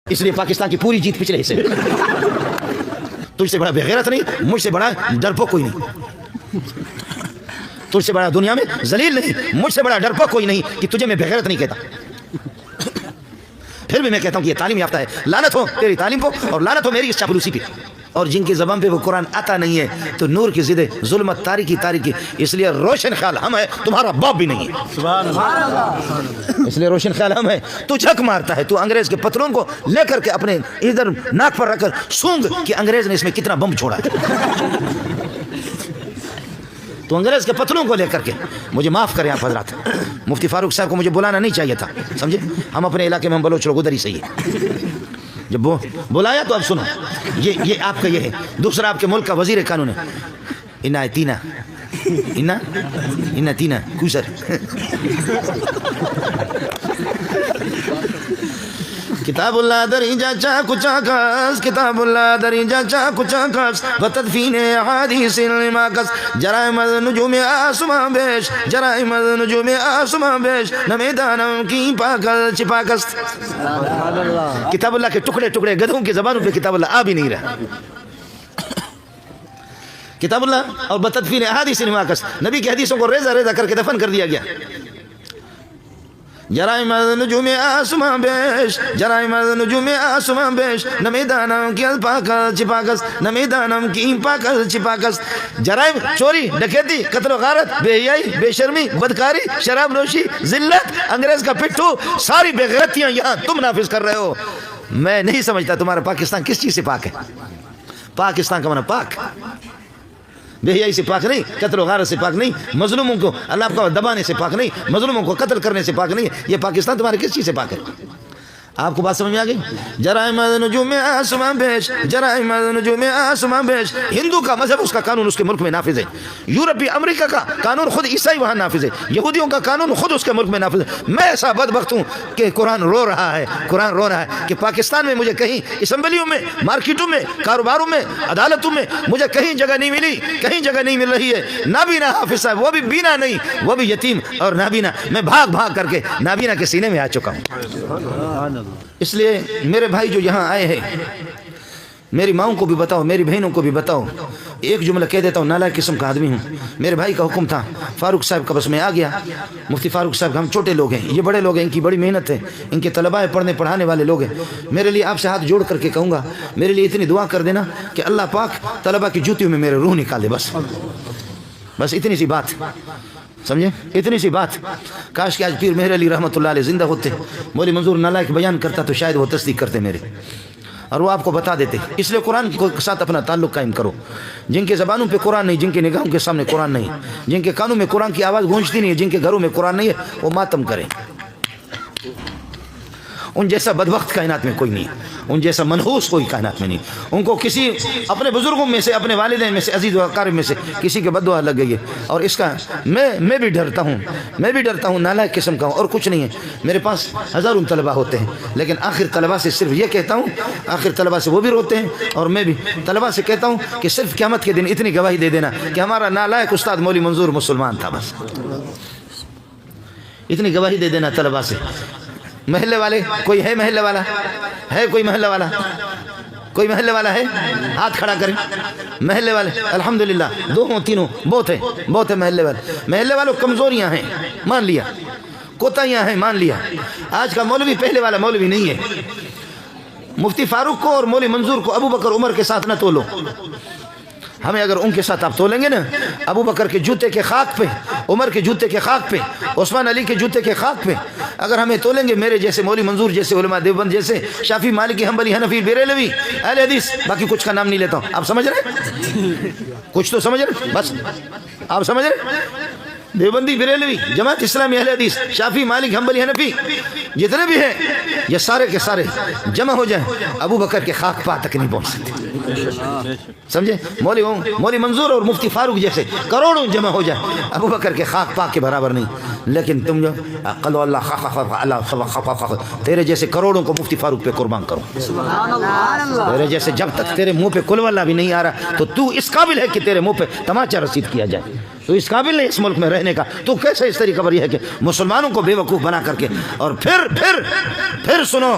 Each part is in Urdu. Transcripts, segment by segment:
اس لیے پاکستان کی پوری جیت پچھلے حصے تجھ سے بڑا بغیرت نہیں، مجھ سے بڑا ڈرپوک کوئی نہیں، تجھ سے بڑا دنیا میں ذلیل نہیں، مجھ سے بڑا ڈرپوک کوئی نہیں کہ تجھے میں بغیرت نہیں کہتا۔ پھر بھی میں کہتا ہوں کہ یہ تعلیم یافتہ ہے، لعنت ہو تیری تعلیم کو اور لعنت ہو میری اس چاپلوسی پہ۔ اور جن کی زبان پہ وہ قرآن آتا نہیں ہے تو نور کی ضد ظلمت تاریکی تاریکی، اس لیے روشن خیال ہم ہے، تمہارا باپ بھی نہیں ہے، سبحان اللہ، اس لیے روشن خیال ہم ہے۔ تو جھک مارتا ہے، تو انگریز کے پتلون کو لے کر کے اپنے ادھر ناک پر رکھ کر سونگ کہ انگریز نے اس میں کتنا بم چھوڑا ہے، تو انگریز کے پتلوں کو لے کر کے مجھے معاف کریں آپ حضرات، مفتی فاروق صاحب کو مجھے بلانا نہیں چاہیے تھا، سمجھے؟ ہم اپنے علاقے میں ہم بلوچ لوگ ادھر ہی صحیح ہے، جب وہ بلایا تو اب سنو، یہ آپ کا یہ ہے۔ دوسرا آپ کے ملک کا وزیر قانون ہے، انا تینا کوسر، کتاب اللہ درجہ چا کچا کس، کتاب اللہ درجہ چا کچا کس، وتدفین احادیث الماکس، جرائم نجوم آسمان بیش، جرائم نجوم آسمان بیش، نمیدانم کی پاکل چپاکس۔ کتاب اللہ کے ٹکڑے ٹکڑے گدھوں کی زبانوں پہ کتاب اللہ آ بھی نہیں رہا، کتاب اللہ اور بتدفین احادیث الماکس، نبی کی حدیثوں کو ریزہ ریزہ کر کے دفن کر دیا گیا۔ جرائم نجوم آسمان بیش، جرائم نجوم آسمان بیش، نمیدانم کی پاکل چپاکس، نمیدانم کی پاکل چپاکس۔ جرائم چوری، ڈکیتی، قتل و غارت، بے حیائی، بے شرمی، بدکاری، شراب نوشی، ذلت، انگریز کا پٹھو، ساری بے غیرتیاں یہاں تم نافذ کر رہے ہو۔ میں نہیں سمجھتا تمہارا پاکستان کس چیز سے پاک ہے۔ پاکستان کا معنی پاک، بے حیائی سے پاک نہیں، قتل و غارت سے پاک نہیں، مظلوموں کو اللہ کو دبانے سے پاک نہیں، مظلوموں کو قتل کرنے سے پاک نہیں۔ یہ پاکستان تمہارے کس چیز سے پاک ہے؟ آپ کو بات سمجھ میں آ گئی؟ جرائم نجوم آسمان بیش، جرائم نجوم آسمان بیش۔ ہندو کا مذہب، اس کا قانون اس کے ملک میں نافذ ہے، یورپی امریکہ کا قانون خود عیسائی وہاں نافذ ہے، یہودیوں کا قانون خود اس کے ملک میں نافذ ہے۔ میں ایسا بدبخت ہوں کہ قرآن رو رہا ہے، قرآن رو رہا ہے کہ پاکستان میں مجھے کہیں اسمبلیوں میں، مارکیٹوں میں، کاروباروں میں، عدالتوں میں مجھے کہیں جگہ نہیں ملی، کہیں جگہ نہیں مل رہی ہے۔ نابینا حافظ صاحب، وہ بھی بینا نہیں، وہ بھی یتیم اور نابینا، میں بھاگ بھاگ کر کے نابینا کے سینے میں آ چکا ہوں۔ اس لیے میرے بھائی جو یہاں آئے ہیں، میری ماؤں کو بھی بتاؤ، میری بہنوں کو بھی بتاؤ، ایک جملہ کہہ دیتا ہوں، نالائق قسم کا آدمی ہوں۔ میرے بھائی کا حکم تھا، فاروق صاحب کا بس میں آ گیا۔ مفتی فاروق صاحب ہم چھوٹے لوگ ہیں، یہ بڑے لوگ ہیں، ان کی بڑی محنت ہے، ان کے طلباء پڑھنے پڑھانے والے لوگ ہیں۔ میرے لیے آپ سے ہاتھ جوڑ کر کے کہوں گا، میرے لیے اتنی دعا کر دینا کہ اللہ پاک طلباء کی جوتیوں میں میرے روح نکال دے، بس اتنی سی بات، سمجھے؟ اتنی سی بات۔ کاش کہ آج پیر مہر علی رحمۃ اللہ علیہ زندہ ہوتے، مولوی منظور نالائق بیان کرتا تو شاید وہ تصدیق کرتے میرے، اور وہ آپ کو بتا دیتے۔ اس لیے قرآن کے ساتھ اپنا تعلق قائم کرو۔ جن کے زبانوں پہ قرآن نہیں، جن کے نگاہوں کے سامنے قرآن نہیں، جن کے کانوں میں قرآن کی آواز گونجتی نہیں ہے، جن کے گھروں میں قرآن نہیں ہے، وہ ماتم کریں۔ ان جیسا بدبخت کائنات میں کوئی نہیں، ان جیسا منحوس کوئی کائنات میں نہیں۔ ان کو کسی اپنے بزرگوں میں سے، اپنے والدین میں سے، عزیز و اقارب میں سے کسی کے بددعا لگ گئی ہے، اور اس کا میں بھی ڈرتا ہوں، میں بھی ڈرتا ہوں، نالائق قسم کا ہوں، اور کچھ نہیں ہے۔ میرے پاس ہزاروں طلباء ہوتے ہیں، لیکن آخر طلباء سے صرف یہ کہتا ہوں، آخر طلباء سے وہ بھی روتے ہیں، اور میں بھی طلباء سے کہتا ہوں کہ صرف قیامت کے دن اتنی گواہی دے دینا کہ ہمارا نالائق استاد مولوی منظور مسلمان تھا، بس اتنی گواہی دے دینا طلباء سے۔ محلے والے کوئی ہے؟ محلے والا ہے؟ کوئی محلے والا؟ کوئی محلے والا ہے؟ ہاتھ کھڑا کریں۔ محلے والے الحمدللہ، دو ہوں تینوں، بہت ہے محلے والے۔ محلے والوں کمزوریاں ہیں، مان لیا، کوتاہیاں ہیں، مان لیا۔ آج کا مولوی پہلے والا مولوی نہیں ہے۔ مفتی فاروق کو اور مولوی منظور کو ابو بکر عمر کے ساتھ نہ تولو۔ ہمیں اگر ان کے ساتھ آپ تولیں گے نا، ابو بکر کے جوتے کے خاک پہ، عمر کے جوتے کے خاک پہ، عثمان علی کے جوتے کے خاک پہ اگر ہمیں تولیں گے، میرے جیسے، مولوی منظور جیسے، علماء دیوبند جیسے، شافعی، مالکی، حنبلی، حنفی، بریلوی، اہل حدیث، باقی کچھ کا نام نہیں لیتا ہوں، آپ سمجھ رہے؟ کچھ تو سمجھ رہے؟ بس آپ سمجھ رہے؟ دیوبندی، بریلوی، جماعت اسلامی، اہل حدیث، شافعی، مالک، حنبلی، حنفی، جتنے بھی ہیں یہ سارے کے سارے جمع ہو جائیں، ابو بکر کے خاک پا تک نہیں پہنچ سکتے، سمجھے؟ مولوی منظور اور مفتی فاروق جیسے کروڑوں جمع ہو جائیں، ابو بکر کے خاک پا کے برابر نہیں۔ لیکن تم جو قلو اللہ، تیرے جیسے کروڑوں کو مفتی فاروق پہ قربان کرو، تیرے جیسے، جب تک تیرے منہ پہ قل واللہ بھی نہیں آ رہا تو اس قابل ہے کہ تیرے منہ پہ تماچا رسید کیا جائے، تو اس قابل نہیں اس ملک میں رہنے کا۔ تو کیسے اس طریقہ پر یہ ہے کہ مسلمانوں کو بے وقوف بنا کر کے، اور پھر سنو،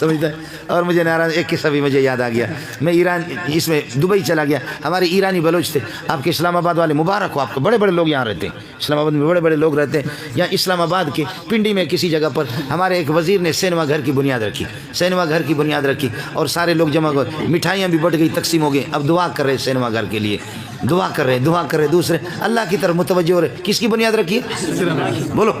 سمجھتا ہے. اور مجھے ناراض ایک قصہ بھی مجھے یاد آ گیا. میں ایران اس میں دبئی چلا گیا. ہمارے ایرانی بلوچ تھے. آپ کے اسلام آباد والے مبارک ہو آپ کو, بڑے بڑے لوگ یہاں رہتے ہیں. اسلام آباد میں بڑے بڑے لوگ رہتے ہیں. یہاں اسلام آباد کے پنڈی میں کسی جگہ پر ہمارے ایک وزیر نے سینما گھر کی بنیاد رکھی. سینما گھر کی بنیاد رکھی اور سارے لوگ جمع ہو گئے. مٹھائیاں بھی بٹ گئی, تقسیم ہو گئی. اب دعا کر رہے سینما گھر کے لیے, دعا کر رہے دوسرے اللہ کی طرف متوجہ ہو رہے. کس کی بنیاد رکھی ہے؟ بولو.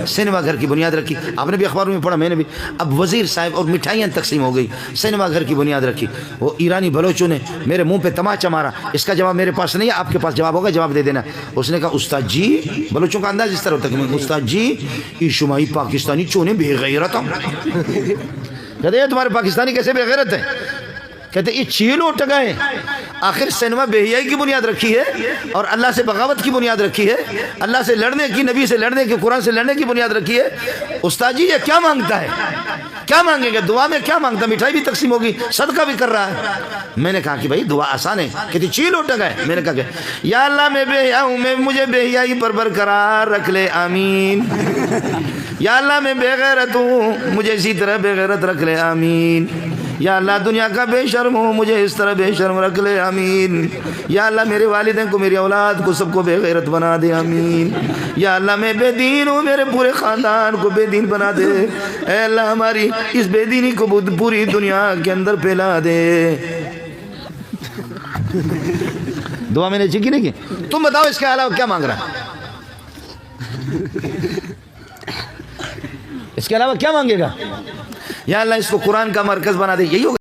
سینما گھر کی بنیاد رکھی. آپ نے بھی اخباروں میں پڑھا, میں نے بھی. اب وزیر صاحب اور مٹھائیاں تقسیم ہو گئی. سینما گھر کی بنیاد رکھی. وہ ایرانی بلوچوں نے میرے منہ پہ تماچا مارا. اس کا جواب میرے پاس نہیں ہے, آپ کے پاس جواب ہوگا, جواب دے دینا. اس نے کہا استاد جی, بلوچوں کا انداز اس طرح ہوتا ہے, استاد جی یہ شمائی پاکستانی چونے بے غیرت ہوں. کہتے ہیں تمہارے پاکستانی کیسے بے غیرت ہیں؟ کہتے یہ چیل اٹھ گئے. آخر سینما بے حیائی کی بنیاد رکھی ہے اور اللہ سے بغاوت کی بنیاد رکھی ہے, اللہ سے لڑنے کی, نبی سے لڑنے کی, قرآن سے لڑنے کی بنیاد رکھی ہے. استاد جی یہ کیا مانگتا ہے؟ کیا مانگیں گے؟ دعا میں کیا مانگتا؟ مٹھائی بھی تقسیم ہوگی, صدقہ بھی کر رہا ہے. میں نے کہا کہ بھائی دعا آسان ہے. کہتی چیل اٹھ گئے. میں نے کہا کہ یا اللہ میں بے حیا ہوں, میں مجھے بے حیائی پر برقرار رکھ لے, آمین. یا اللہ میں بے غیرت ہوں, مجھے اسی طرح بے غیرت رکھ لے, آمین. یا اللہ دنیا کا بے شرم ہوں, مجھے اس طرح بے شرم رکھ لے, آمین. یا اللہ میرے والدین کو, میری اولاد کو, سب کو بے غیرت بنا دے, آمین. یا اللہ میں بے دین ہوں, میرے پورے خاندان کو بے دین بنا دے. اے اللہ ہماری اس بے دینی کو پوری دنیا کے اندر پھیلا دے. دعا میں نے کی نہیں کی. تم بتاؤ اس کے علاوہ کیا مانگ رہا ہے؟ اس کے علاوہ کیا مانگے گا؟ یا اللہ اس کو قرآن کا مرکز بنا دے, یہی ہوگا.